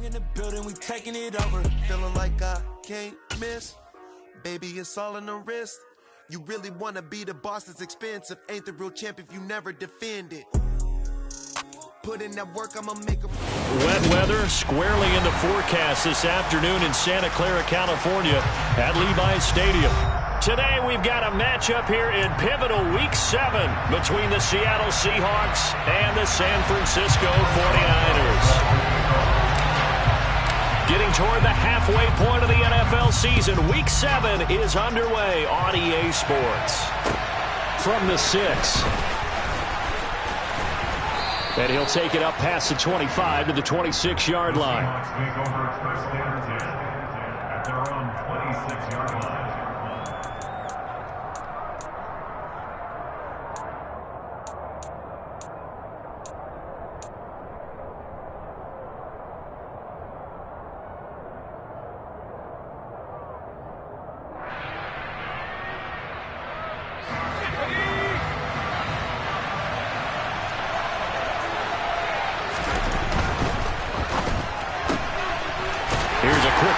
in the building, we taking it over. Feeling like I can't miss. Baby, it's all in the wrist. You really wanna be the boss, that's expensive. Ain't the real champ if you never defend it. Put in that work, I'ma make them. Wet weather squarely in the forecast this afternoon in Santa Clara, California at Levi's Stadium. Today we've got a matchup here in pivotal Week 7 between the Seattle Seahawks and the San Francisco 49ers. Getting toward the halfway point of the NFL season, Week 7 is underway on EA Sports. From the 6. And he'll take it up past the 25 to the 26-yard line. At their own 26-yard line.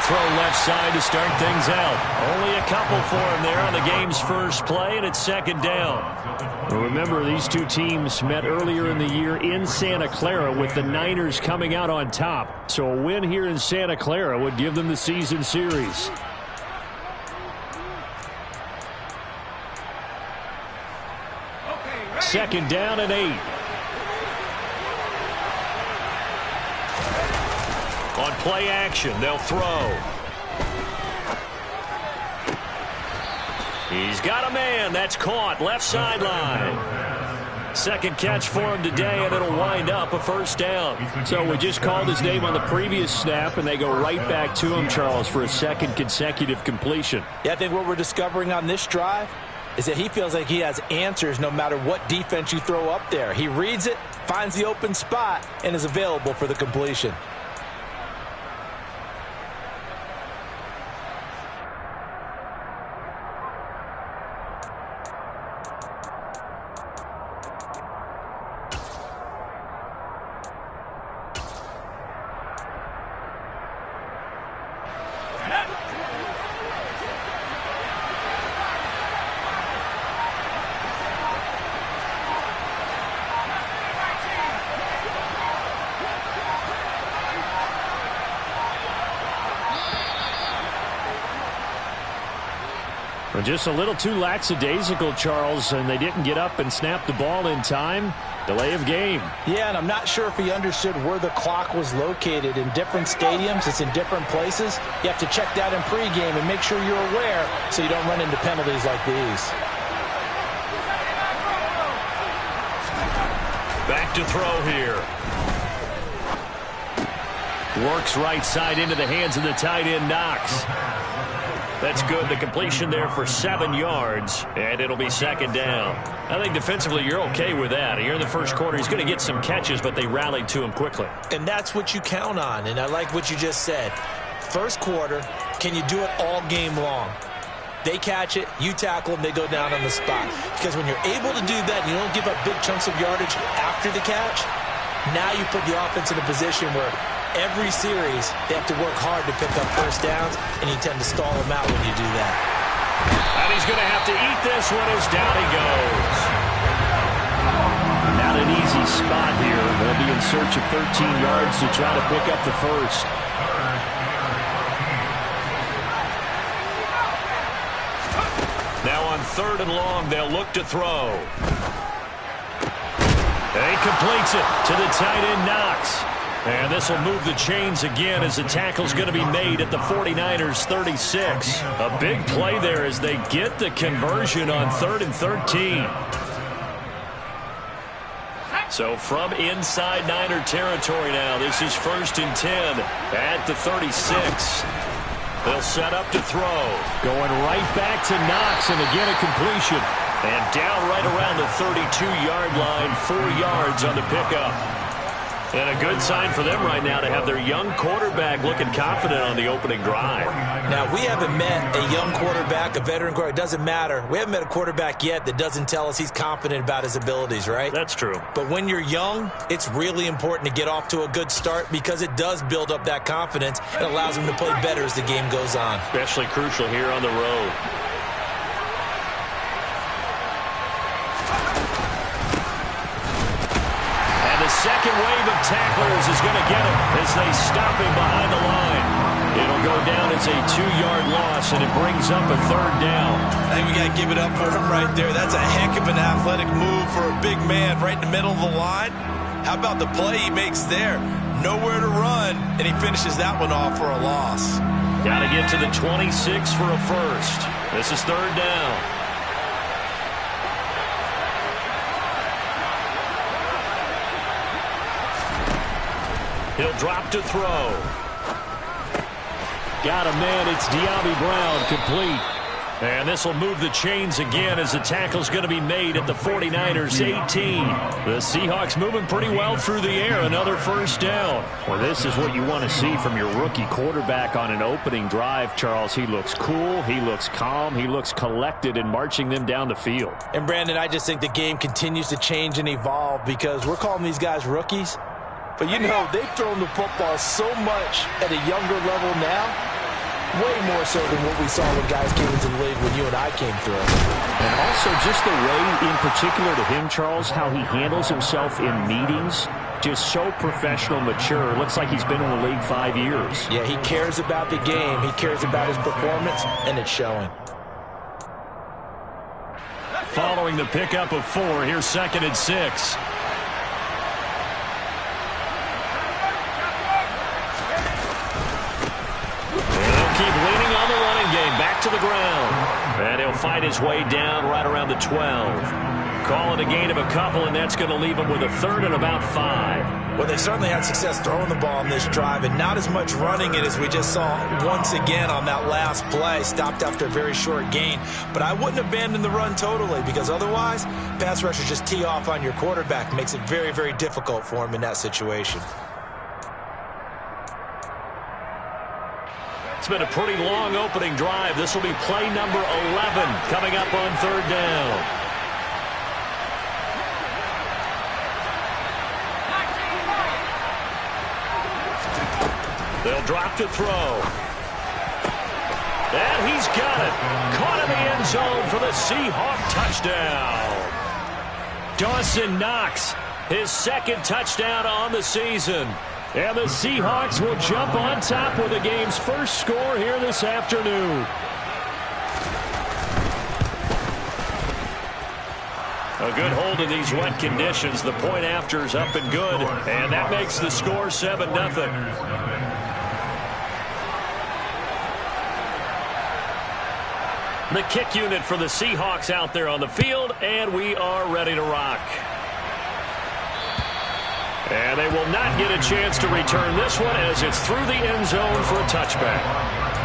Throw left side to start things out. Only a couple for him there on the game's first play, and it's second down. Well, remember, these two teams met earlier in the year in Santa Clara with the Niners coming out on top. So a win here in Santa Clara would give them the season series. Second down and 8. On play action, they'll throw. He's got a man. That's caught. Left sideline. Second catch for him today, and it'll wind up a first down. So we just called his name on the previous snap, and they go right back to him, Charles, for a second consecutive completion. Yeah, I think what we're discovering on this drive is that he feels like he has answers no matter what defense you throw up there. He reads it, finds the open spot, and is available for the completion. Just a little too lackadaisical, Charles, and they didn't get up and snap the ball in time. Delay of game. Yeah, and I'm not sure if he understood where the clock was located. In different stadiums, it's in different places. You have to check that in pregame and make sure you're aware so you don't run into penalties like these. Back to throw here. Works right side into the hands of the tight end, Knox. That's good. The completion there for 7 yards, and it'll be second down. I think defensively you're okay with that. Here in the first quarter, he's going to get some catches, but they rallied to him quickly. And that's what you count on, and I like what you just said. First quarter, can you do it all game long? They catch it, you tackle them, they go down on the spot. Because when you're able to do that and you don't give up big chunks of yardage after the catch, now you put the offense in a position where every series, they have to work hard to pick up first downs, and you tend to stall them out when you do that. And he's going to have to eat this one as down he goes. Not an easy spot here. They'll be in search of 13 yards to try to pick up the first. Now on 3rd and long, they'll look to throw. And he completes it to the tight end, Knox. And this will move the chains again as the tackle's going to be made at the 49ers 36. A big play there as they get the conversion on 3rd and 13. So from inside Niner territory now, this is 1st and 10 at the 36. They'll set up to throw. Going right back to Knox, and again a completion. And down right around the 32-yard line, 4 yards on the pickup. And a good sign for them right now to have their young quarterback looking confident on the opening drive. Now, we haven't met a young quarterback, a veteran quarterback. It doesn't matter. We haven't met a quarterback yet that doesn't tell us he's confident about his abilities, right? That's true. But when you're young, it's really important to get off to a good start because it does build up that confidence. It allows him to play better as the game goes on. Especially crucial here on the road. Second wave of tacklers is going to get him as they stop him behind the line. It'll go down as a 2-yard loss, and it brings up a 3rd down. I think we got to give it up for him right there. That's a heck of an athletic move for a big man right in the middle of the line. How about the play he makes there? Nowhere to run, and he finishes that one off for a loss. Got to get to the 26 for a first. This is 3rd down. He'll drop to throw. Got a man. It's De'Ami Brown, complete. And this will move the chains again as the tackle's going to be made at the 49ers 18. The Seahawks moving pretty well through the air. Another 1st down. Well, this is what you want to see from your rookie quarterback on an opening drive, Charles. He looks cool. He looks calm. He looks collected in marching them down the field. And, Brandon, I just think the game continues to change and evolve because we're calling these guys rookies. But, you know, they've thrown the football so much at a younger level now. Way more so than what we saw when guys came into the league when you and I came through. And also just the way, in particular to him, Charles, how he handles himself in meetings. Just so professional, mature. Looks like he's been in the league 5 years. Yeah, he cares about the game. He cares about his performance, and it's showing. Following the pickup of 4, here's 2nd and 6. Keep leaning on the running game. Back to the ground. And he'll fight his way down right around the 12. Call it a gain of a couple, and that's going to leave him with a 3rd and about 5. Well, they certainly had success throwing the ball in this drive, and not as much running it as we just saw once again on that last play. Stopped after a very short gain. But I wouldn't abandon the run totally because otherwise, pass rushers just tee off on your quarterback. Makes it very, very difficult for him in that situation. It's been a pretty long opening drive. This will be play number 11 coming up on 3rd down. They'll drop to throw. And he's got it. Caught in the end zone for the Seahawk touchdown. Dawson Knox, his 2nd touchdown on the season. And the Seahawks will jump on top with the game's first score here this afternoon. A good hold in these wet conditions. The point after is up and good. And that makes the score 7-0. The kick unit for the Seahawks out there on the field. And we are ready to rock. And they will not get a chance to return this one as it's through the end zone for a touchback.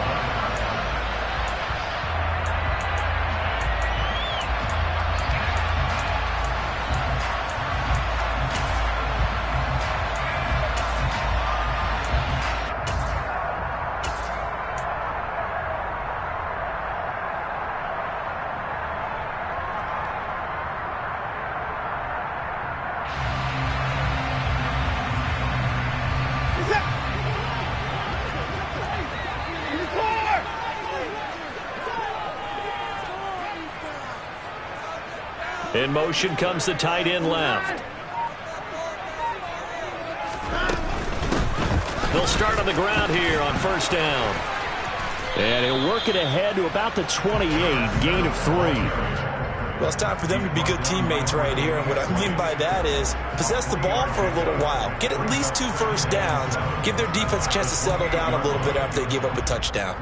In motion comes the tight end left. They'll start on the ground here on 1st down. And he'll work it ahead to about the 28, gain of 3. Well, it's time for them to be good teammates right here. And what I mean by that is possess the ball for a little while. Get at least 2 first downs. Give their defense a chance to settle down a little bit after they give up a touchdown.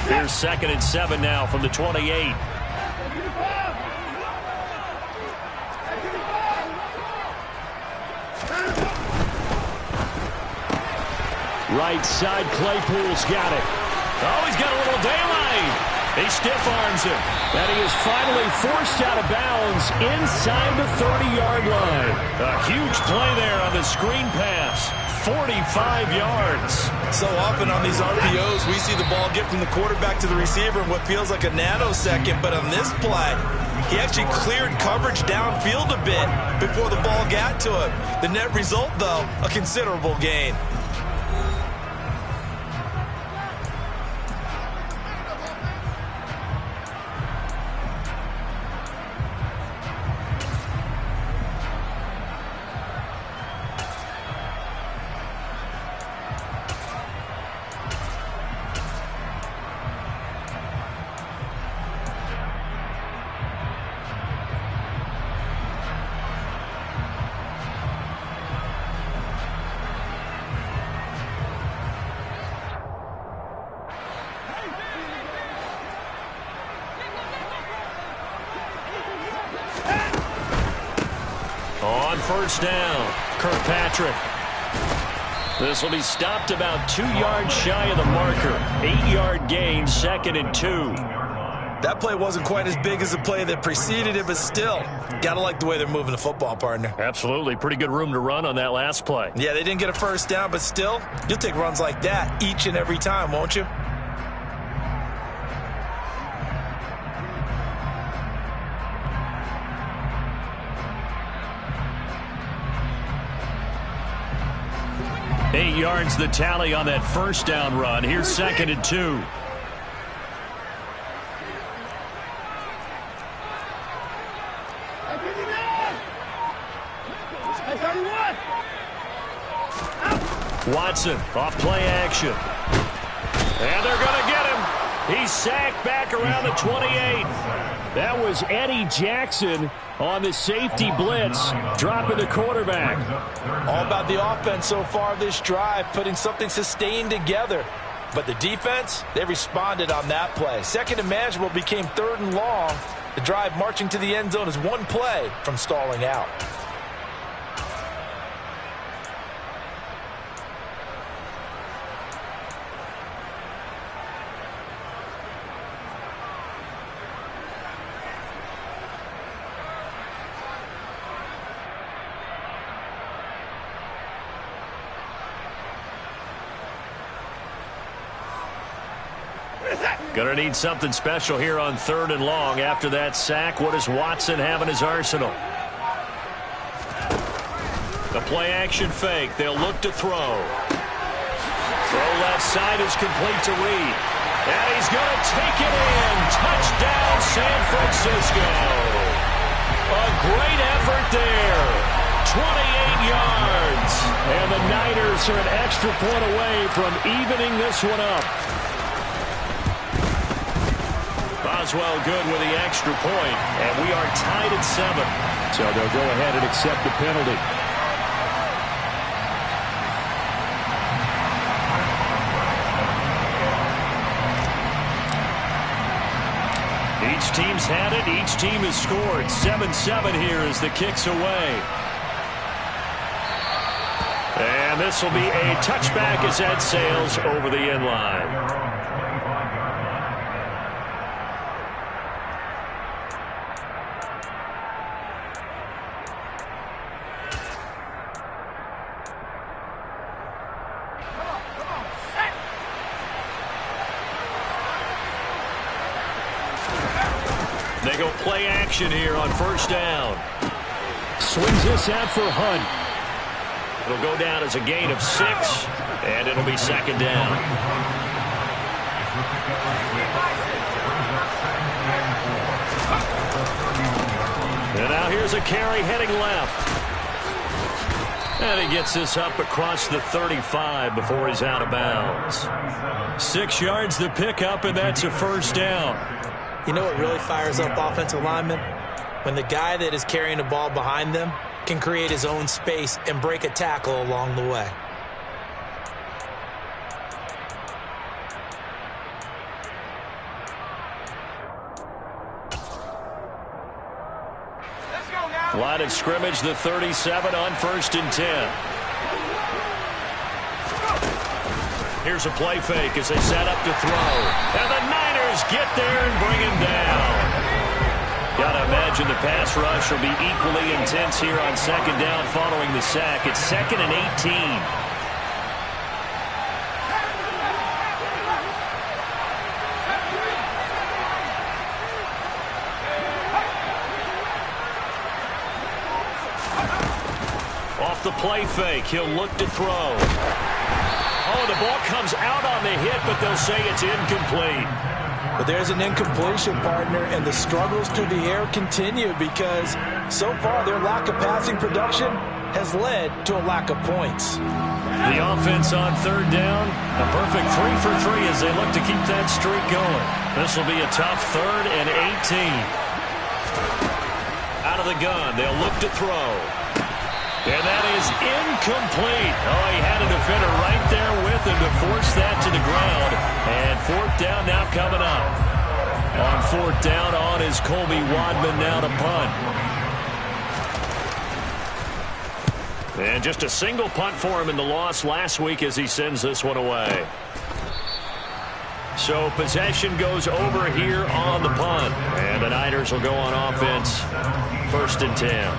Here's 2nd and 7 now from the 28. Right side, Claypool's got it. Oh, he's got a little daylight. He stiff-arms him. And he is finally forced out of bounds inside the 30-yard line. A huge play there on the screen pass. 45 yards. So often on these RPOs, we see the ball get from the quarterback to the receiver in what feels like a nanosecond. But on this play, he actually cleared coverage downfield a bit before the ball got to him. The net result, though, a considerable gain. On first down, Kirkpatrick. This will be stopped about 2 yards shy of the marker. 8-yard gain, 2nd and 2. That play wasn't quite as big as the play that preceded it, but still, gotta like the way they're moving the football, partner. Absolutely. Pretty good room to run on that last play. Yeah, they didn't get a first down, but still, you'll take runs like that each and every time, won't you? Eight yards the tally on that first down run. Here's 2nd and 2. Watson off play action. And they're going to get him. He's sacked back around the 28. That was Eddie Jackson on the safety blitz, dropping the quarterback. All about the offense so far this drive, putting something sustained together. But the defense, they responded on that play. 2nd and manageable became 3rd and long. The drive marching to the end zone is one play from stalling out. Gonna need something special here on 3rd and long. After that sack, what does Watson have in his arsenal? The play action fake. They'll look to throw. Throw left side is complete to Reed. And he's gonna take it in. Touchdown, San Francisco. A great effort there. 28 yards. And the Niners are an extra point away from evening this one up. Boswell good with the extra point, and we are tied at 7. So they'll go ahead and accept the penalty. Each team's had it. Each team has scored. 7-7 here as the kick's away. And this will be a touchback as that sails over the end line. They go play action here on first down. Swings this out for Hunt. It'll go down as a gain of 6, and it'll be 2nd down. And now here's a carry heading left. And he gets this up across the 35 before he's out of bounds. 6 yards the pickup, and that's a first down. You know what really fires up offensive linemen? When the guy that is carrying the ball behind them can create his own space and break a tackle along the way. Line of scrimmage, the 37 on 1st and 10. Here's a play fake as they set up to throw. And the Niners get there and bring him down. Got to imagine the pass rush will be equally intense here on second down following the sack. It's 2nd and 18. Off the play fake, he'll look to throw. Oh, the ball comes out on the hit, but they'll say it's incomplete. But there's an incompletion, partner, and the struggles through the air continue because so far their lack of passing production has led to a lack of points. The offense on third down, a perfect 3 for 3 as they look to keep that streak going. This will be a tough 3rd and 18. Out of the gun, they'll look to throw. And that is incomplete. Oh, he had a defender right there with him to force that to the ground. And 4th down now coming up. On 4th down on is Colby Wadman now to punt. And just a single punt for him in the loss last week as he sends this one away. So possession goes over here on the punt. And the Niners will go on offense. 1st and 10.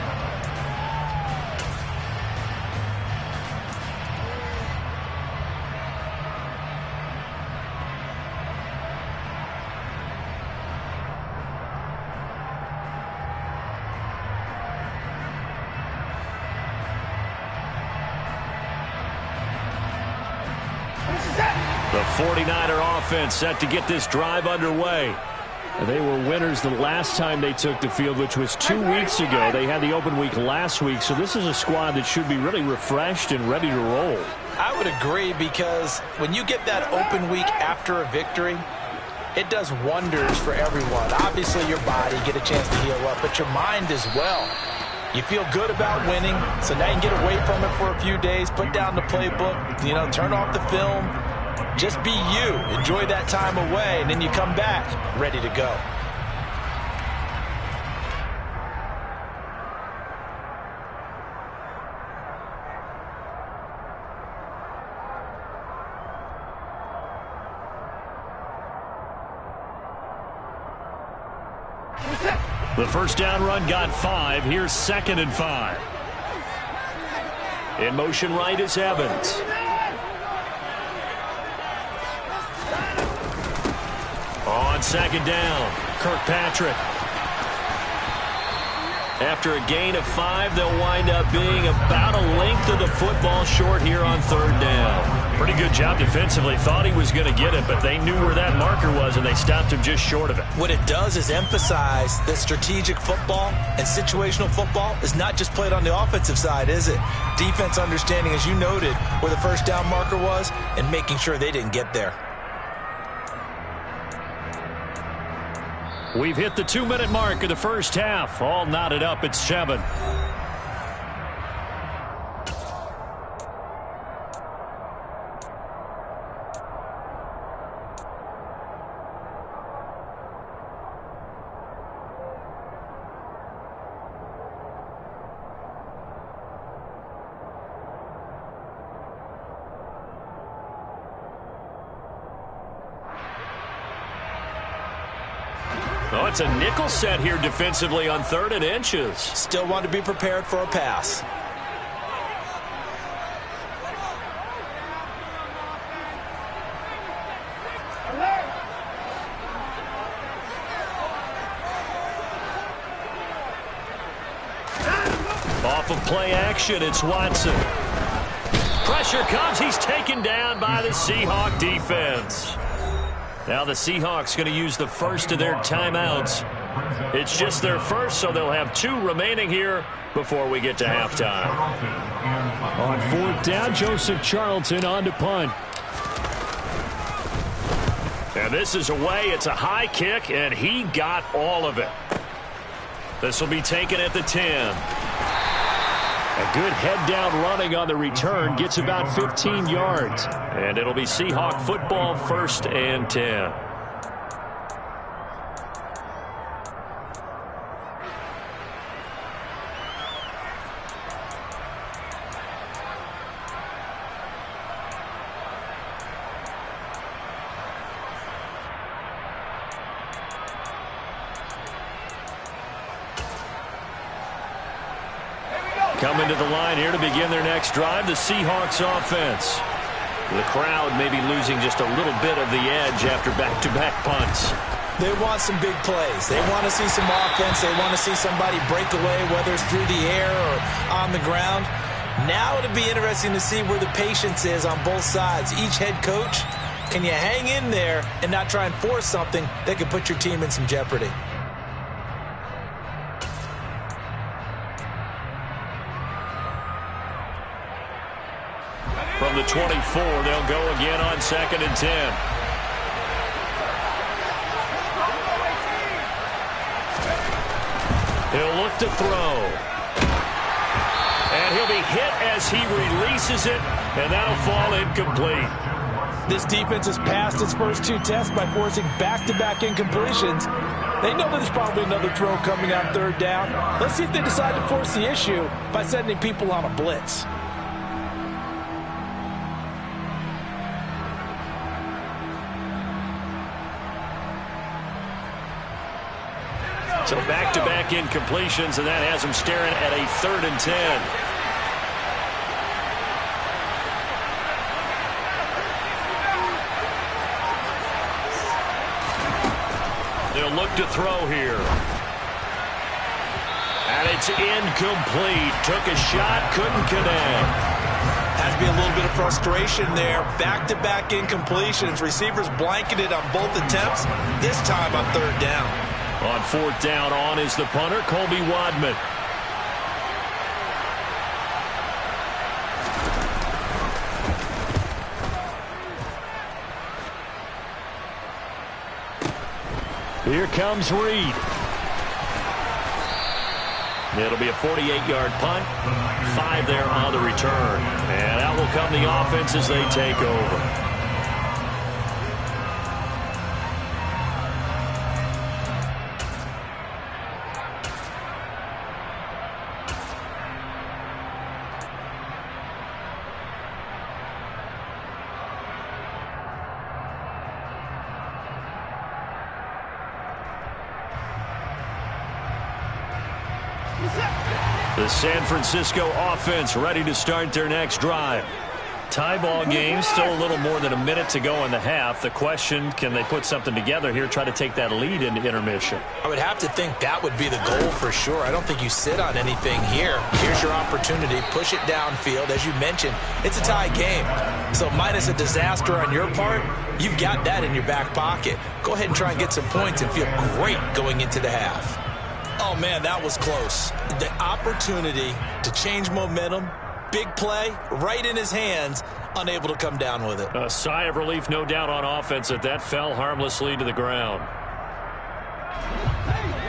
The 49er offense set to get this drive underway. They were winners the last time they took the field, which was 2 weeks ago. They had the open week last week, so this is a squad that should be really refreshed and ready to roll. I would agree because when you get that open week after a victory, it does wonders for everyone. Obviously, your body, get a chance to heal up, but your mind as well. You feel good about winning, so now you can get away from it for a few days, put down the playbook, turn off the film. Just be you. Enjoy that time away, and then you come back ready to go. The first down run got 5. Here's 2nd and 5. In motion right is Evans. On 2nd down, Kirkpatrick. After a gain of 5, they'll wind up being about a length of the football short here on 3rd down. Pretty good job defensively. Thought he was going to get it, but they knew where that marker was, and they stopped him just short of it. What it does is emphasize that strategic football and situational football is not just played on the offensive side, is it? Defense understanding, as you noted, where the first down marker was and making sure they didn't get there. We've hit the 2-minute mark of the first half. All knotted up at 7. Oh, it's a nickel set here defensively on 3rd and inches. Still want to be prepared for a pass. Off of play action, it's Watson. Pressure comes. He's taken down by the Seahawk defense. Now the Seahawks going to use the first of their timeouts. It's just their first, so they'll have 2 remaining here before we get to halftime. On 4th down, Joseph Charlton on to punt. And this is away. It's a high kick, and he got all of it. This will be taken at the 10. A good head-down running on the return. Gets about 15 yards. And it'll be Seahawk football, 1st and 10. Coming to the line here to begin their next drive, the Seahawks offense. The crowd may be losing just a little bit of the edge after back-to-back punts. They want some big plays. They want to see some offense. They want to see somebody break away, whether it's through the air or on the ground. Now it'll be interesting to see where the patience is on both sides. Each head coach, can you hang in there and not try and force something that could put your team in some jeopardy? From the 24, they'll go again on 2nd and 10. He'll look to throw. And he'll be hit as he releases it, and that'll fall incomplete. This defense has passed its first 2 tests by forcing back-to-back incompletions. They know that there's probably another throw coming on 3rd down. Let's see if they decide to force the issue by sending people on a blitz. So back-to-back incompletions, and that has him staring at a 3rd and 10. They'll look to throw here. And it's incomplete. Took a shot, couldn't connect. Has to be a little bit of frustration there. Back-to-back incompletions. Receivers blanketed on both attempts, this time on 3rd down. On 4th down, on is the punter, Colby Wadman. Here comes Reed. It'll be a 48-yard punt. 5 there on the return. And out will come the offense as they take over. The San Francisco offense ready to start their next drive. Tie ball game, still a little more than a minute to go in the half. The question, can they put something together here, try to take that lead into intermission? I would have to think that would be the goal for sure. I don't think you sit on anything here. Here's your opportunity. Push it downfield. As you mentioned, it's a tie game. So minus a disaster on your part, you've got that in your back pocket. Go ahead and try and get some points and feel great going into the half. Oh, man, that was close. The opportunity to change momentum, big play, right in his hands, unable to come down with it. A sigh of relief, no doubt, on offense that fell harmlessly to the ground.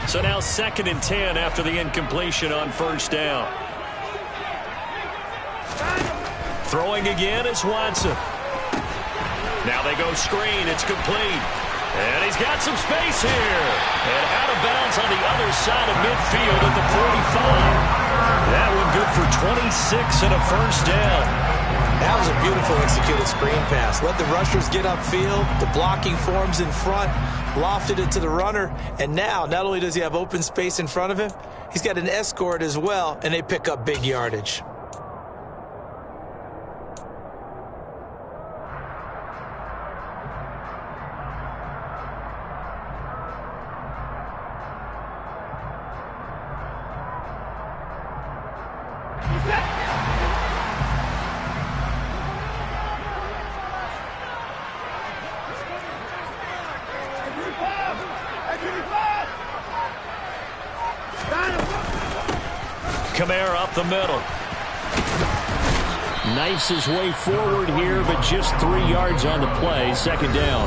So now 2nd and 10 after the incompletion on 1st down. Throwing again is Watson. Now they go screen. It's complete. And he's got some space here. And out of bounds on the other side of midfield at the 45. That one good for 26 and a 1st down. That was a beautiful executed screen pass. Let the rushers get upfield. The blocking forms in front. Lofted it to the runner. And now, not only does he have open space in front of him, he's got an escort as well, and they pick up big yardage. Kamara up the middle. Knifes his way forward here, but just 3 yards on the play. 2nd down.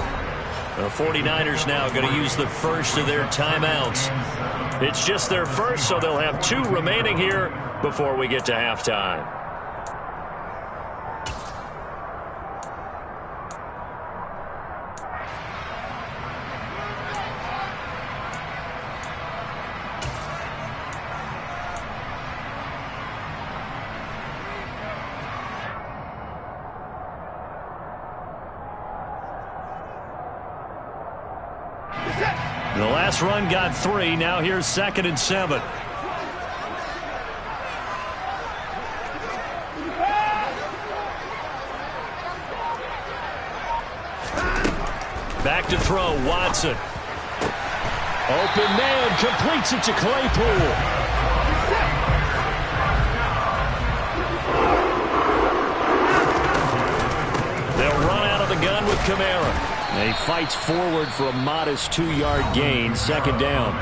The 49ers now going to use the first of their timeouts. It's just their first, so they'll have 2 remaining here before we get to halftime. The last run got 3. Now here's 2nd and 7. Back to throw, Watson. Open man, completes it to Claypool. They'll run out of the gun with Kamara. He fights forward for a modest 2-yard gain, 2nd down.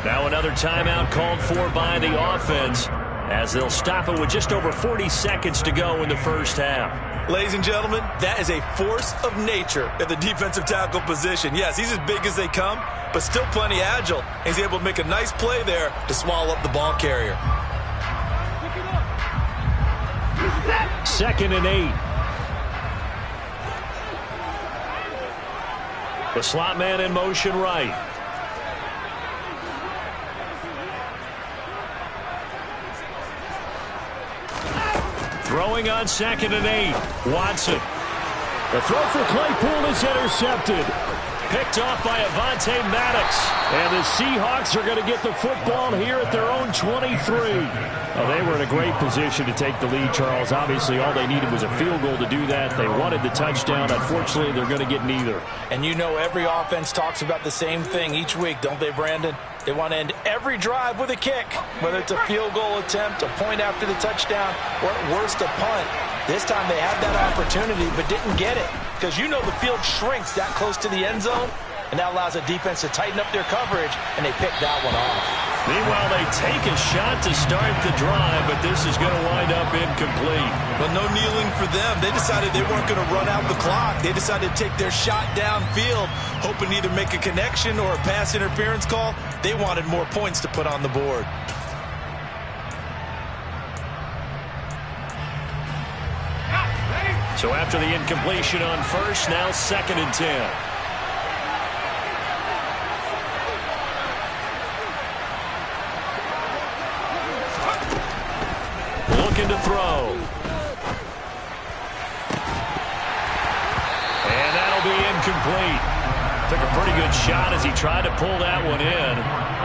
Now another timeout called for by the offense as they'll stop it with just over 40 seconds to go in the first half. Ladies and gentlemen, that is a force of nature at the defensive tackle position. Yes, he's as big as they come, but still plenty agile. He's able to make a nice play there to swallow up the ball carrier. 2nd and 8. The slot man in motion right. Throwing on 2nd and 8. Watson. The throw for Claypool is intercepted. Picked off by Avonte Maddox. And the Seahawks are going to get the football here at their own 23. Well, they were in a great position to take the lead, Charles. Obviously, all they needed was a field goal to do that. They wanted the touchdown. Unfortunately, they're going to get neither. And you know every offense talks about the same thing each week, don't they, Brandon? They want to end every drive with a kick, whether it's a field goal attempt, a point after the touchdown, or at worst a punt. This time they had that opportunity but didn't get it because you know the field shrinks that close to the end zone, and that allows the defense to tighten up their coverage, and they picked that one off. Meanwhile, they take a shot to start the drive, but this is going to wind up incomplete. But no kneeling for them. They decided they weren't going to run out the clock. They decided to take their shot downfield, hoping to either make a connection or a pass interference call. They wanted more points to put on the board. So after the incompletion on first, now 2nd and 10. Looking to throw. And that'll be incomplete. Took a pretty good shot as he tried to pull that one in.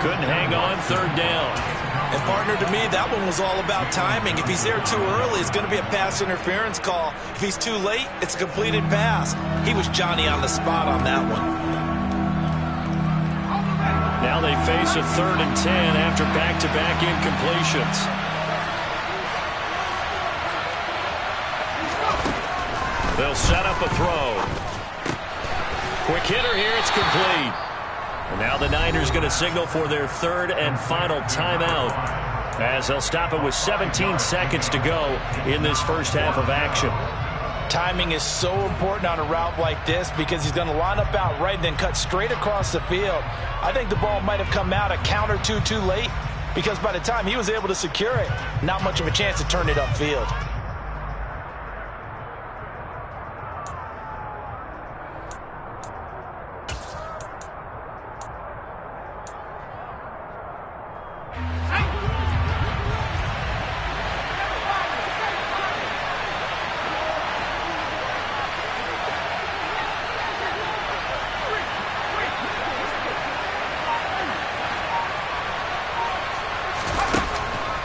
Couldn't hang on, 3rd down. And partner, to me, that one was all about timing. If he's there too early, it's going to be a pass interference call. If he's too late, it's a completed pass. He was Johnny on the spot on that one. Now they face a 3rd and 10 after back-to-back incompletions. They'll set up a throw. Quick hitter here, it's complete. And now the Niners going to signal for their 3rd and final timeout as they'll stop it with 17 seconds to go in this first half of action. Timing is so important on a route like this because he's going to line up out right and then cut straight across the field. I think the ball might have come out a count or two too late because by the time he was able to secure it, not much of a chance to turn it upfield.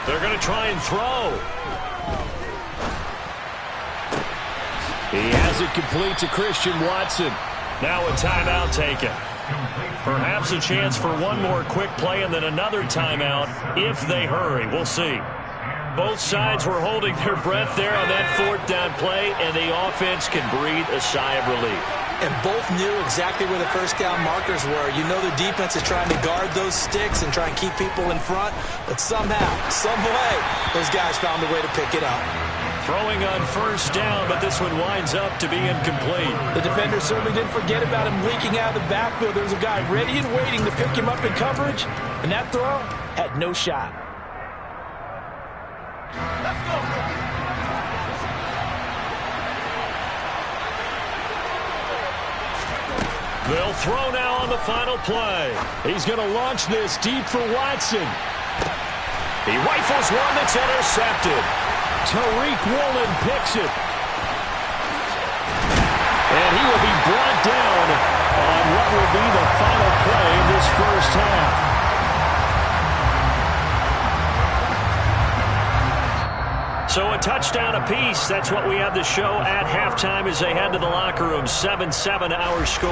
They're going to try and throw. He has it complete to Christian Watson. Now a timeout taken. Perhaps a chance for one more quick play and then another timeout if they hurry. We'll see. Both sides were holding their breath there on that 4th down play, and the offense can breathe a sigh of relief. And both knew exactly where the first down markers were. You know the defense is trying to guard those sticks and try and keep people in front, but somehow, some way, those guys found a way to pick it up. Throwing on 1st down, but this one winds up to be incomplete. The defender certainly didn't forget about him leaking out of the backfield. There was a guy ready and waiting to pick him up in coverage, and that throw had no shot. Let's go. They'll throw now on the final play. He's going to launch this deep for Watson. He rifles one that's intercepted. Tariq Woolen picks it. And he will be brought down on what will be the final play of this first half. So a touchdown apiece. That's what we have the show at halftime as they head to the locker room. 7-7 our score.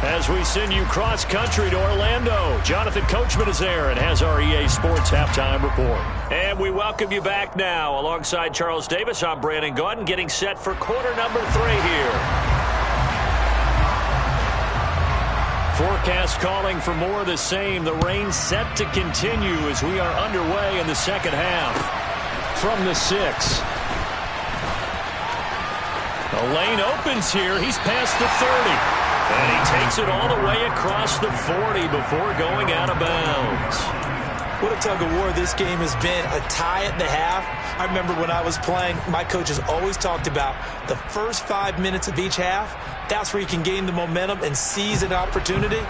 As we send you cross-country to Orlando, Jonathan Coachman is there and has our EA Sports halftime report. And we welcome you back now. Alongside Charles Davis, I'm Brandon Gaudin, getting set for quarter number 3 here. Forecast calling for more of the same. The rain set to continue as we are underway in the second half. From the 6. The lane opens here. He's past the 30. And he takes it all the way across the 40 before going out of bounds. What a tug of war this game has been. A tie at the half. I remember when I was playing, my coaches always talked about the first 5 minutes of each half. That's where you can gain the momentum and seize an opportunity.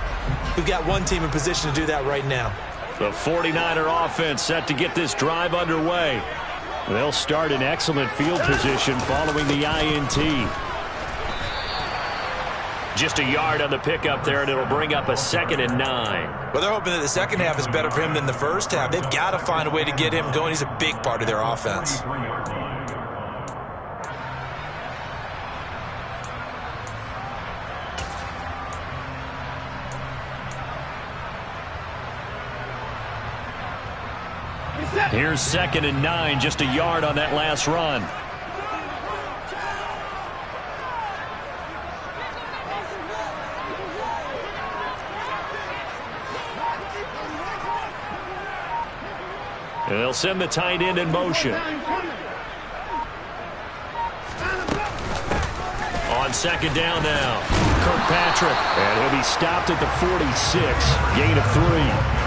We've got one team in position to do that right now. The 49er offense set to get this drive underway. They'll start in excellent field position following the INT. Just a yard on the pickup there, and it'll bring up a 2nd and 9. Well, they're hoping that the second half is better for him than the first half. They've got to find a way to get him going. He's a big part of their offense. Here's 2nd and 9, just a yard on that last run. And they'll send the tight end in motion. On 2nd down now, Kirkpatrick. And he'll be stopped at the 46, gain of 3.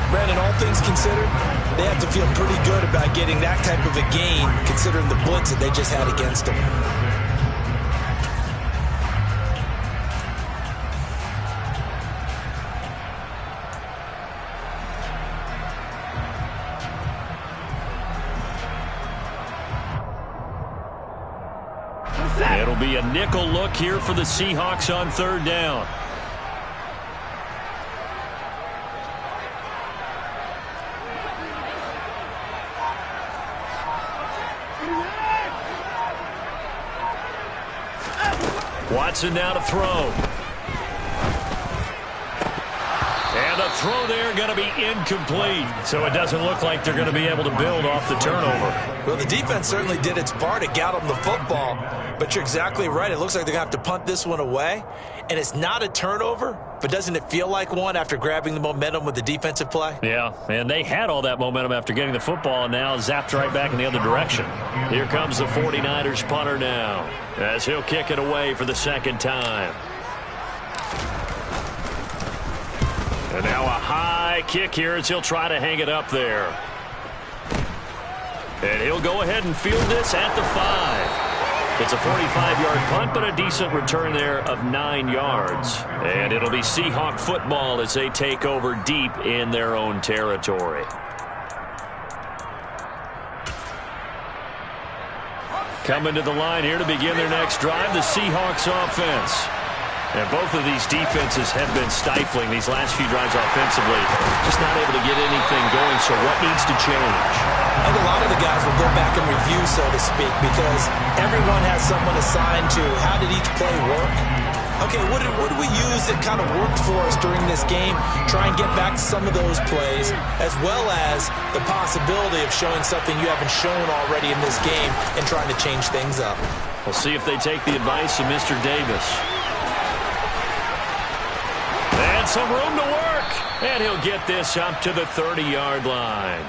Brandon, all things considered, they have to feel pretty good about getting that type of a gain, considering the blitz that they just had against them. It'll be a nickel look here for the Seahawks on 3rd down. Watson now to throw. And the throw there going to be incomplete. So it doesn't look like they're going to be able to build off the turnover. Well, the defense certainly did its part to get them the football. But you're exactly right. It looks like they're going to have to punt this one away. And it's not a turnover, but doesn't it feel like one after grabbing the momentum with the defensive play? Yeah, and they had all that momentum after getting the football and now zapped right back in the other direction. Here comes the 49ers punter now as he'll kick it away for the 2nd time. And now a high kick here as he'll try to hang it up there. And he'll go ahead and field this at the 5. It's a 45-yard punt, but a decent return there of 9 yards. And it'll be Seahawk football as they take over deep in their own territory. Coming to the line here to begin their next drive, the Seahawks offense. And both of these defenses have been stifling these last few drives offensively. Just not able to get anything going, so what needs to change? I think a lot of the guys will go back and review, so to speak, because everyone has someone assigned to how did each play work. Okay, what did we use that kind of worked for us during this game? Try and get back to some of those plays, as well as the possibility of showing something you haven't shown already in this game and trying to change things up. We'll see if they take the advice of Mr. Davis. And some room to work. And he'll get this up to the 30-yard line.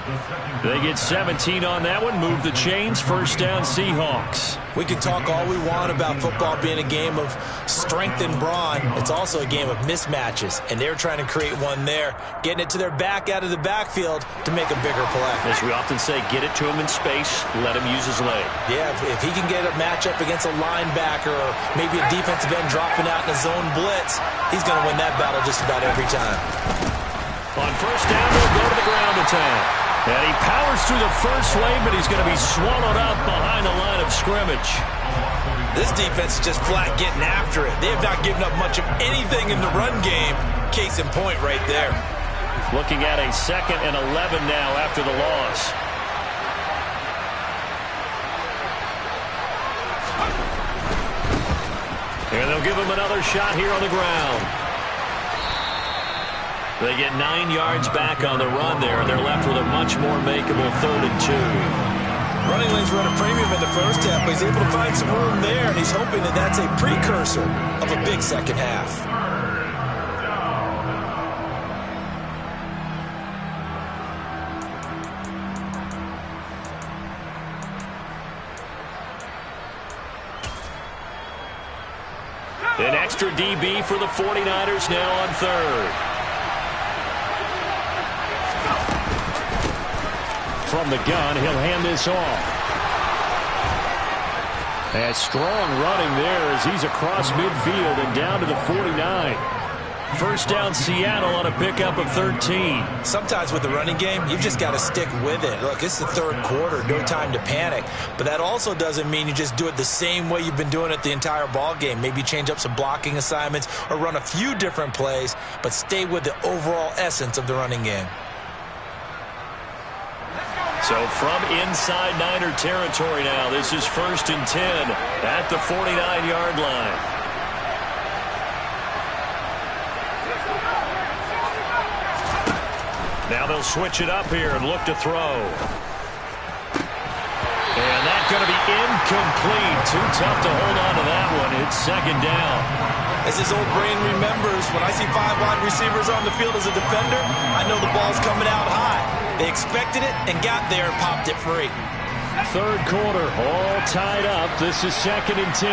They get 17 on that one. Move the chains. 1st down, Seahawks. We can talk all we want about football being a game of strength and brawn. It's also a game of mismatches, and they're trying to create one there, getting it to their back out of the backfield to make a bigger play. As we often say, get it to him in space, let him use his leg. Yeah, if he can get a matchup against a linebacker or maybe a defensive end dropping out in a zone blitz, he's going to win that battle just about every time. On 1st down, they'll go to the ground attack. And he powers through the first wave, but he's going to be swallowed up behind the line of scrimmage. This defense is just flat getting after it. They have not given up much of anything in the run game. Case in point right there. Looking at a 2nd and 11 now after the loss. They'll give him another shot here on the ground. They get 9 yards back on the run there, and they're left with a much more makeable 3rd and 2. Running lanes run a premium in the first half, but he's able to find some room there, and he's hoping that that's a precursor of a big second half. An extra DB for the 49ers now on 3rd. From the gun, he'll hand this off. A strong running there as he's across midfield and down to the 49. First down Seattle on a pickup of 13. Sometimes with the running game, you've just got to stick with it. Look, it's the 3rd quarter, no time to panic. But that also doesn't mean you just do it the same way you've been doing it the entire ball game. Maybe change up some blocking assignments or run a few different plays, but stay with the overall essence of the running game. So from inside Niner territory now, this is 1st and 10 at the 49-yard line. Now they'll switch it up here and look to throw. And that's going to be incomplete. Too tough to hold on to that one. It's 2nd down. As his old brain remembers, when I see 5 wide receivers on the field as a defender, I know the ball's coming out high. They expected it and got there and popped it free. 3rd quarter, all tied up. This is 2nd and 10.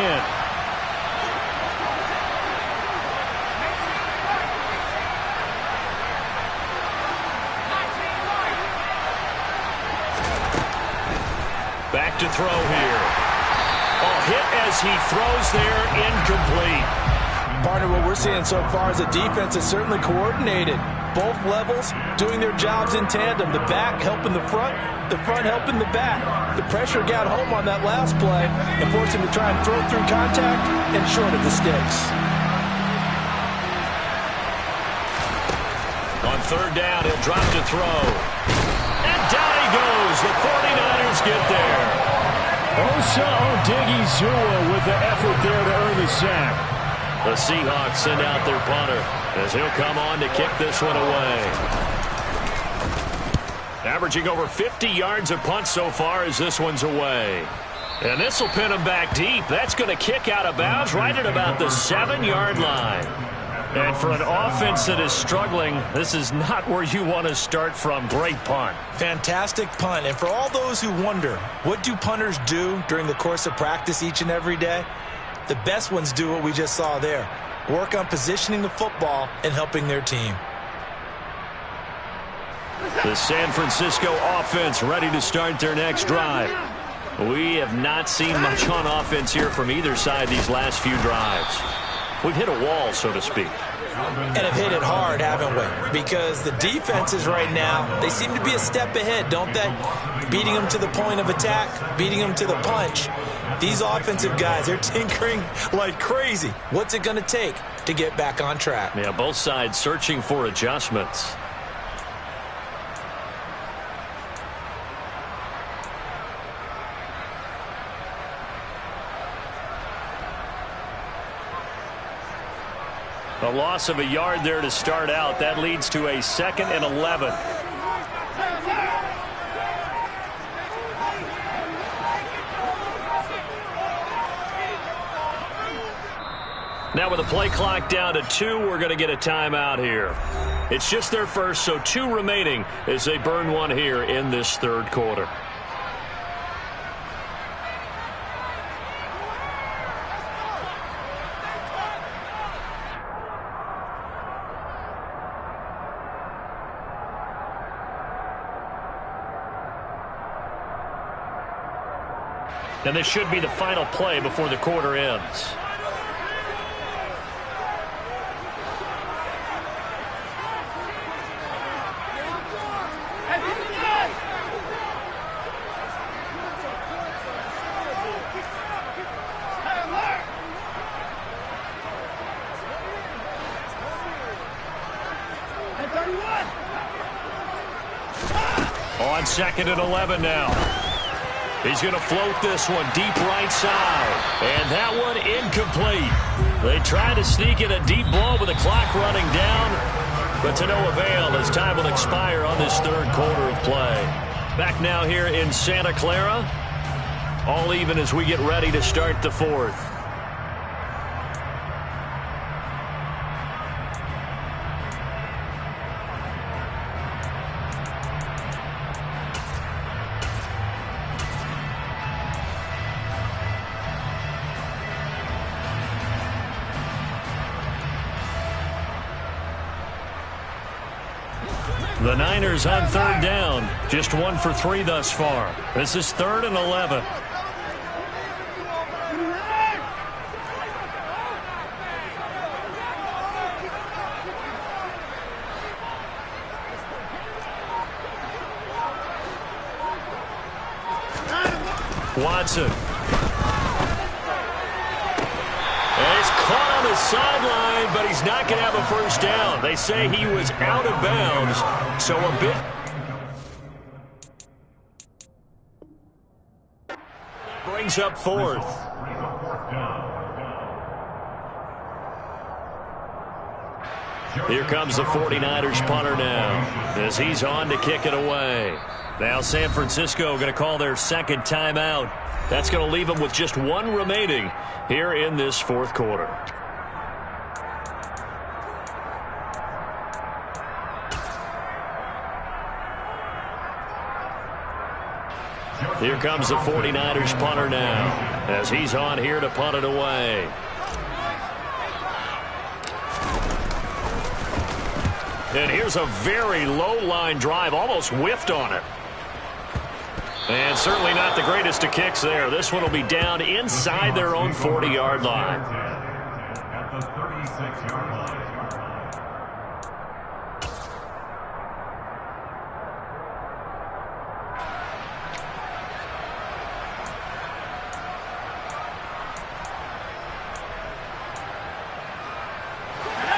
Back to throw here. Oh, hit as he throws there, incomplete. Partner, what we're seeing so far is the defense is certainly coordinated. Both levels doing their jobs in tandem. The back helping the front helping the back. The pressure got home on that last play and forced him to try and throw through contact and short of the sticks. On 3rd down, he'll drop to throw. And down he goes. The 49ers get there. Osa Odighizuwa with the effort there to earn the sack. The Seahawks send out their punter as he'll come on to kick this one away. Averaging over 50 yards a punt so far as this one's away. And this will pin him back deep. That's going to kick out of bounds right at about the 7-yard line. And for an offense that is struggling, this is not where you want to start from. Great punt. Fantastic punt. And for all those who wonder, what do punters do during the course of practice each and every day? The best ones do what we just saw there. Work on positioning the football and helping their team. The San Francisco offense ready to start their next drive. We have not seen much on offense here from either side these last few drives. We've hit a wall, so to speak. And have hit it hard, haven't we? Because the defenses right now, they seem to be a step ahead, don't they? Beating them to the point of attack, beating them to the punch. These offensive guys, they're tinkering like crazy. What's it going to take to get back on track? Yeah, both sides searching for adjustments. A loss of a yard there to start out. That leads to a 2nd and 11. Now with the play clock down to 2, we're going to get a timeout here. It's just their first, so 2 remaining as they burn one here in this 3rd quarter. And this should be the final play before the quarter ends. On 2nd and 11 now. He's going to float this one deep right side. And that one incomplete. They try to sneak in a deep blow with the clock running down, but to no avail as time will expire on this third quarter of play. Back now here in Santa Clara. All even as we get ready to start the fourth. The Niners on third down. Just 1 for 3 thus far. This is 3rd and 11. Watson. And he's caught on the sideline, but he's not going to have a first down. They say he was out of bounds, so a bit. Brings up 4th. Here comes the 49ers punter now as he's on to kick it away. Now San Francisco going to call their second timeout. That's going to leave them with just 1 remaining here in this fourth quarter. Here comes the 49ers punter now as he's on here to punt it away. And here's a very low line drive, almost whiffed on it. And certainly not the greatest of kicks there. This one will be down inside their own 40-yard line. At the 36-yard line.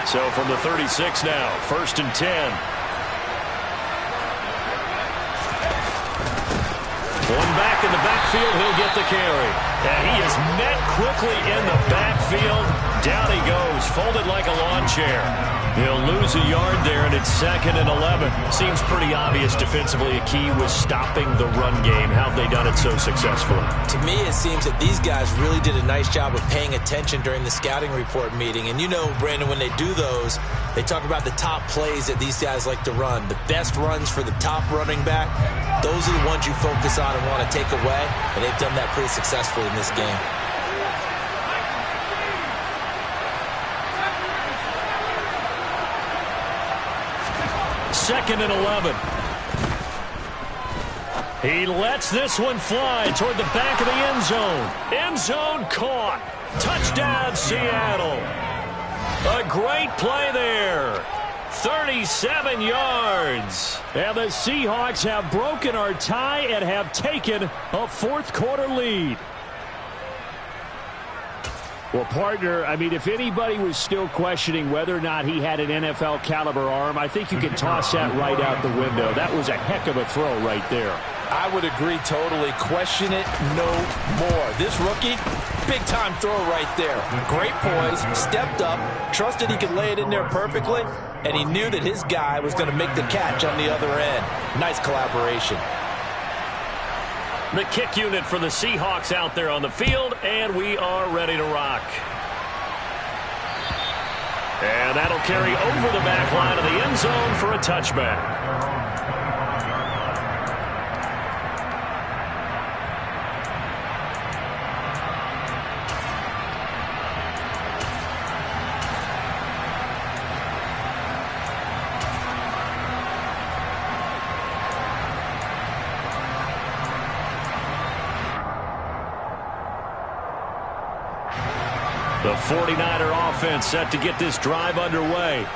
So from the 36 now, 1st and 10. One back in the backfield, he'll get the carry. And he is met quickly in the backfield. Down he goes, folded like a lawn chair. He'll lose a yard there, and it's 2nd and 11. Seems pretty obvious defensively a key was stopping the run game. How have they done it so successfully? To me, it seems that these guys really did a nice job of paying attention during the scouting report meeting. And you know, Brandon, when they do those, they talk about the top plays that these guys like to run. The best runs for the top running back, those are the ones you focus on and want to take away. And they've done that pretty successfully in this game. Second and 11. He lets this one fly toward the back of the end zone. End zone caught. Touchdown, Seattle. A great play there. 37 yards. And the Seahawks have broken our tie and have taken a fourth quarter lead. Well, partner, I mean, if anybody was still questioning whether or not he had an NFL caliber arm, I think you can toss that right out the window. That was a heck of a throw right there. I would agree totally. Question it no more. This rookie, big-time throw right there. Great poise, stepped up, trusted he could lay it in there perfectly, and he knew that his guy was going to make the catch on the other end. Nice collaboration. The kick unit for the Seahawks out there on the field, and we are ready to rock. And that'll carry over the back line of the end zone for a touchback. The 49er offense set to get this drive underway.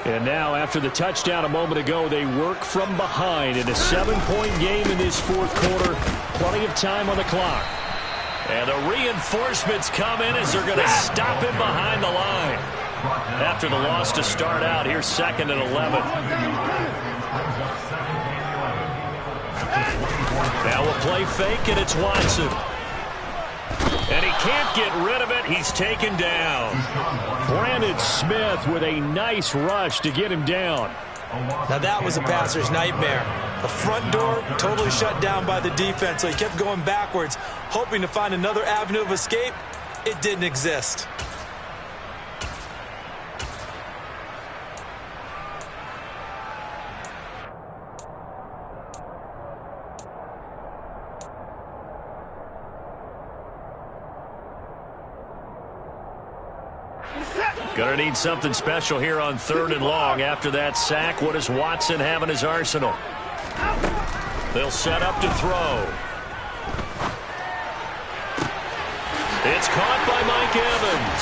And now, after the touchdown a moment ago, they work from behind in a 7-point game in this fourth quarter. Plenty of time on the clock. And the reinforcements come in as they're going to stop him behind the line. After the loss to start out, here's 2nd and 11. Now we'll play fake, and it's Watson. And he can't get rid of it. He's taken down. Brandon Smith with a nice rush to get him down. Now that was a passer's nightmare. The front door totally shut down by the defense, so he kept going backwards, hoping to find another avenue of escape. It didn't exist. Gonna need something special here on 3rd and long. After that sack, what does Watson have in his arsenal? They'll set up to throw. It's caught by Mike Evans.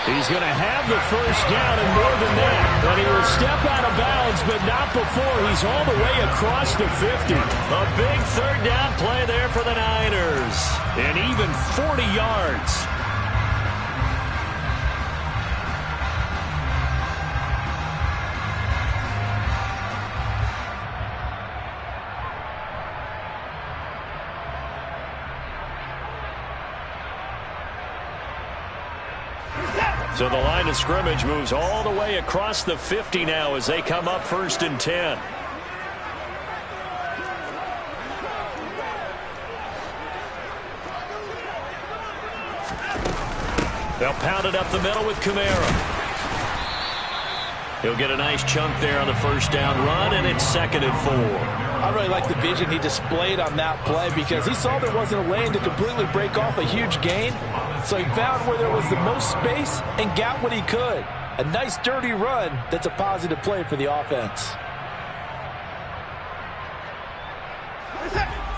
He's going to have the first down and more than that. And he will step out of bounds, but not before he's all the way across the 50. A big 3rd down play there for the Niners. And even 40 yards. So the line of scrimmage moves all the way across the 50 now as they come up 1st and 10. They'll pound it up the middle with Kamara. He'll get a nice chunk there on the first down run, and it's 2nd and 4. I really like the vision he displayed on that play because he saw there wasn't a lane to completely break off a huge gain. So he found where there was the most space and got what he could. A nice dirty run that's a positive play for the offense.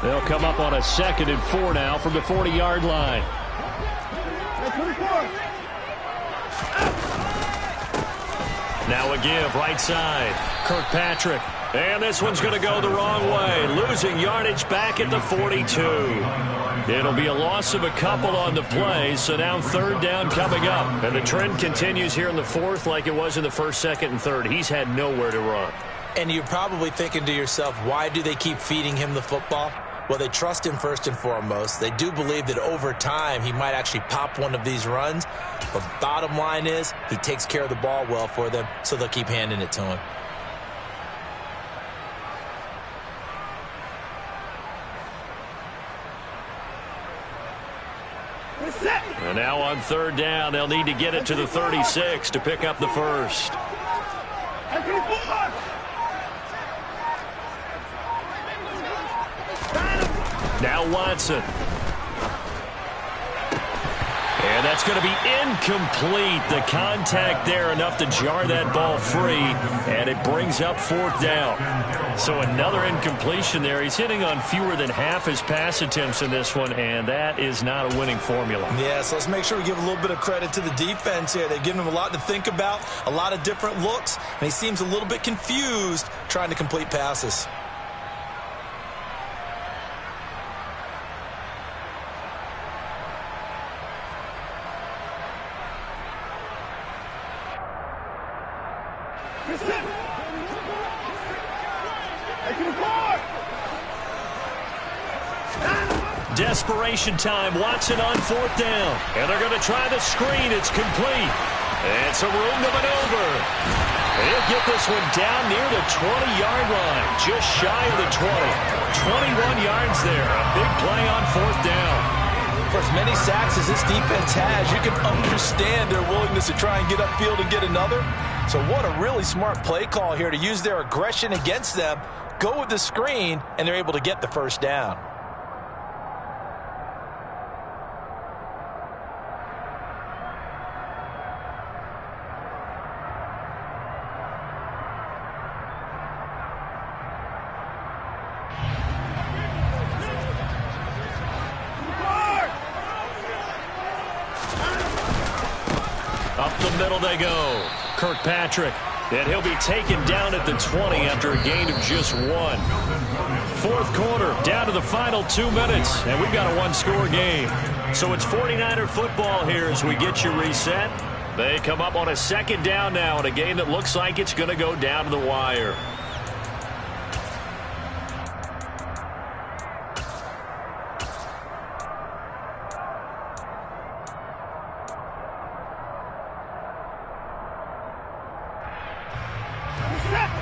They'll come up on a 2nd and 4 now from the 40-yard line. Now a give, right side. Kirkpatrick. And this one's going to go the wrong way. Losing yardage back at the 42. It'll be a loss of a couple on the play, so now 3rd down coming up. And the trend continues here in the 4th like it was in the 1st, 2nd, and 3rd. He's had nowhere to run. And you're probably thinking to yourself, why do they keep feeding him the football? Well, they trust him first and foremost. They do believe that over time he might actually pop one of these runs. But bottom line is he takes care of the ball well for them, so they'll keep handing it to him. And now on 3rd down, they'll need to get it to the 36 to pick up the first. Now Watson. And that's going to be incomplete. The contact there enough to jar that ball free, and it brings up 4th down. So another incompletion there. He's hitting on fewer than half his pass attempts in this one, and that is not a winning formula. Yeah, so let's make sure we give a little bit of credit to the defense here. They've given him a lot to think about, a lot of different looks, and he seems a little bit confused trying to complete passes. Desperation time. Watson on 4th down. And they're going to try the screen. It's complete. And some room to maneuver. He'll get this one down near the 20-yard line. Just shy of the 20. 21 yards there. A big play on 4th down. For as many sacks as this defense has, you can understand their willingness to try and get upfield and get another. So what a really smart play call here to use their aggression against them, go with the screen, and they're able to get the first down. Up the middle they go. Kirkpatrick. And he'll be taken down at the 20 after a gain of just 1. 4th quarter, down to the final 2 minutes. And we've got a one-score game. So it's 49er football here as we get you reset. They come up on a 2nd down now in a game that looks like it's going to go down to the wire.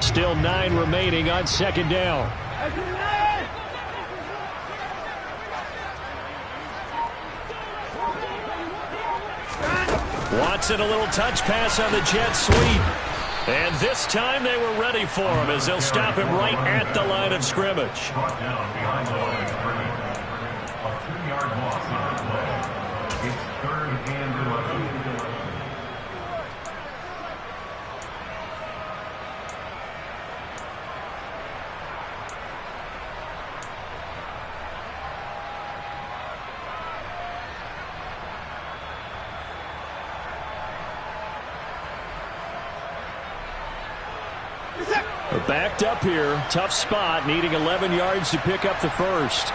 Still 9 remaining on second down. Watson, a little touch pass on the jet sweep. And this time they were ready for him as they'll stop him right at the line of scrimmage. Brought down behind the line of scrimmage. A 2-yard loss on the play. It's 3rd and 11. They're backed up here. Tough spot, needing 11 yards to pick up the first.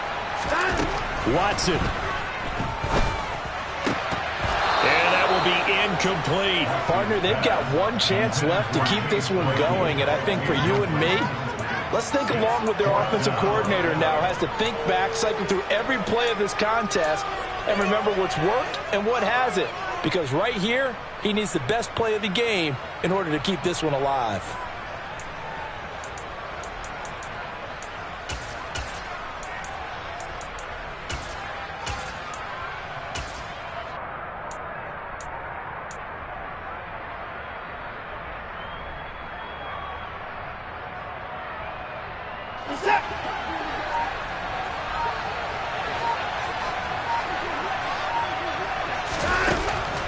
Watson. And that will be incomplete. Partner, they've got one chance left to keep this one going, and I think for you and me, let's think along with their offensive coordinator now. Has to think back, cycle through every play of this contest, and remember what's worked and what hasn't. Because right here, he needs the best play of the game in order to keep this one alive.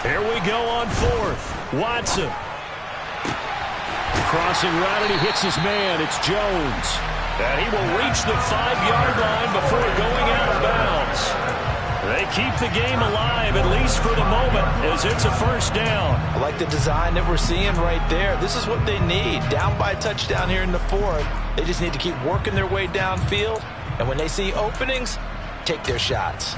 Here we go on 4th. Watson. Crossing route, and he hits his man. It's Jones. And he will reach the 5-yard line before going out of bounds. They keep the game alive, at least for the moment, as it's a first down. I like the design that we're seeing right there. This is what they need. Down by a touchdown here in the 4th. They just need to keep working their way downfield. And when they see openings, take their shots.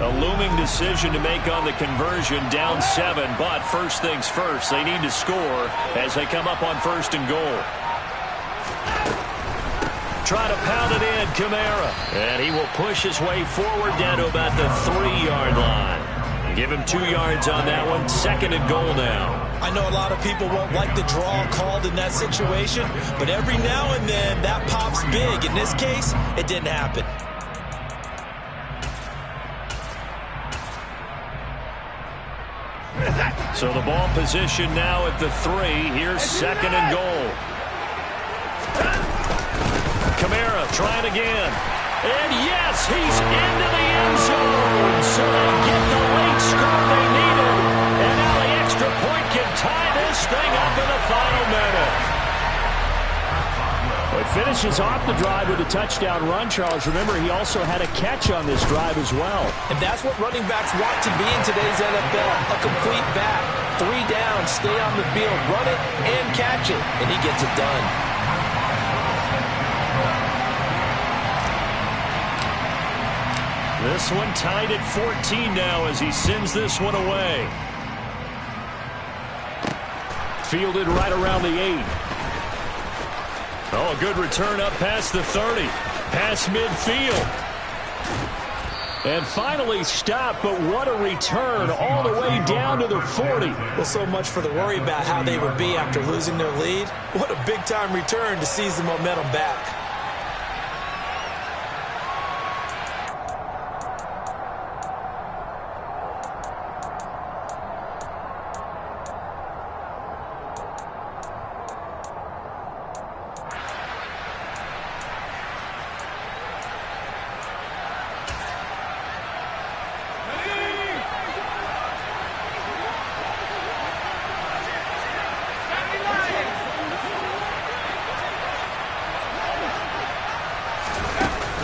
A looming decision to make on the conversion, down 7, but first things first, they need to score as they come up on 1st and goal. Try to pound it in, Kamara. And he will push his way forward down to about the 3-yard line. Give him 2 yards on that one, 2nd and goal now. I know a lot of people won't like the draw called in that situation, but every now and then that pops big. In this case, it didn't happen. So the ball position now at the 3. Here's 2nd and goal. Kamara trying again. And yes, he's into the end zone. So they get the late score they needed. And now the extra point can tie this thing up in the final minute. It finishes off the drive with a touchdown run, Charles. Remember, he also had a catch on this drive as well. And that's what running backs want to be in today's NFL. A complete back. 3 down, stay on the field, run it, and catch it. And he gets it done. This one tied at 14 now as he sends this one away. Fielded right around the 8. Oh, a good return up past the 30. Past midfield. And finally stopped, but what a return all the way down to the 40. Well, so much for the worry about how they would be after losing their lead. What a big-time return to seize the momentum back.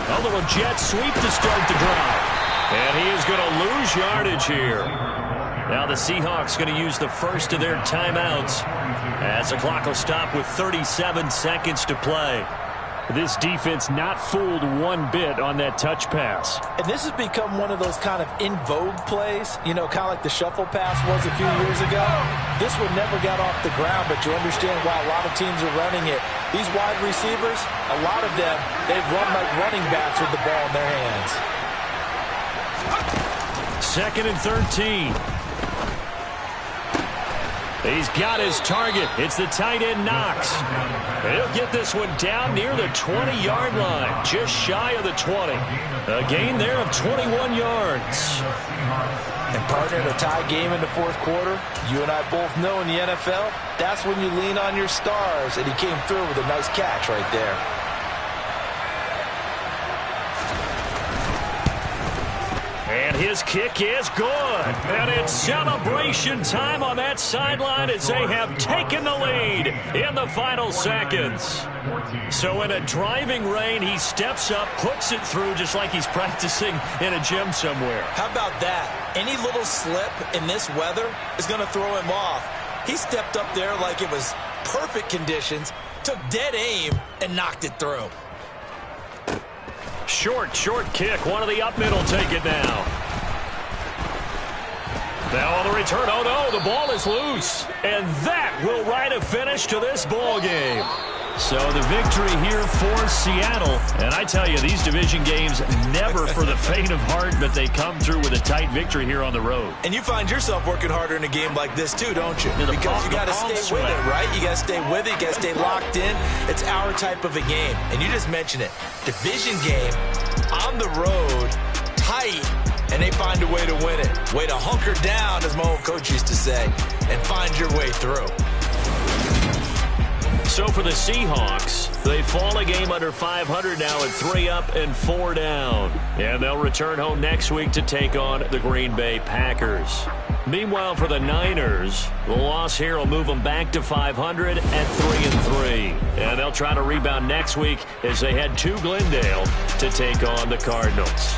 A little jet sweep to start the drive. And he is going to lose yardage here. Now the Seahawks going to use the first of their timeouts as the clock will stop with 37 seconds to play. This defense not fooled one bit on that touch pass. And this has become one of those kind of in vogue plays, you know, kind of like the shuffle pass was a few years ago. This one never got off the ground, but you understand why a lot of teams are running it. These wide receivers, a lot of them, they've run like running backs with the ball in their hands. 2nd and 13. He's got his target. It's the tight end, Knox. He'll get this one down near the 20-yard line, just shy of the 20. A gain there of 21 yards. And partner, in a tie game in the fourth quarter, you and I both know in the NFL, that's when you lean on your stars, and he came through with a nice catch right there. And his kick is good. And it's celebration time on that sideline as they have taken the lead in the final seconds. So in a driving rain, he steps up, puts it through just like he's practicing in a gym somewhere. How about that? Any little slip in this weather is going to throw him off. He stepped up there like it was perfect conditions, took dead aim, and knocked it through. Short kick. One of the up middle take it now. Now on the return. Oh, no, the ball is loose. And that will write a finish to this ball game. So the victory here for Seattle. And I tell you, these division games, never for the faint of heart, but they come through with a tight victory here on the road. And you find yourself working harder in a game like this too, don't you? Because you got to stay with it, right? You got to stay with it. You got to stay locked in. It's our type of a game. And you just mentioned it. Division game, on the road, tight, and they find a way to win it. Way to hunker down, as my old coach used to say, and find your way through. So for the Seahawks, they fall a game under 500 now at 3 up and 4 down. And they'll return home next week to take on the Green Bay Packers. Meanwhile, for the Niners, the loss here will move them back to 500 at 3-3. And they'll try to rebound next week as they head to Glendale to take on the Cardinals.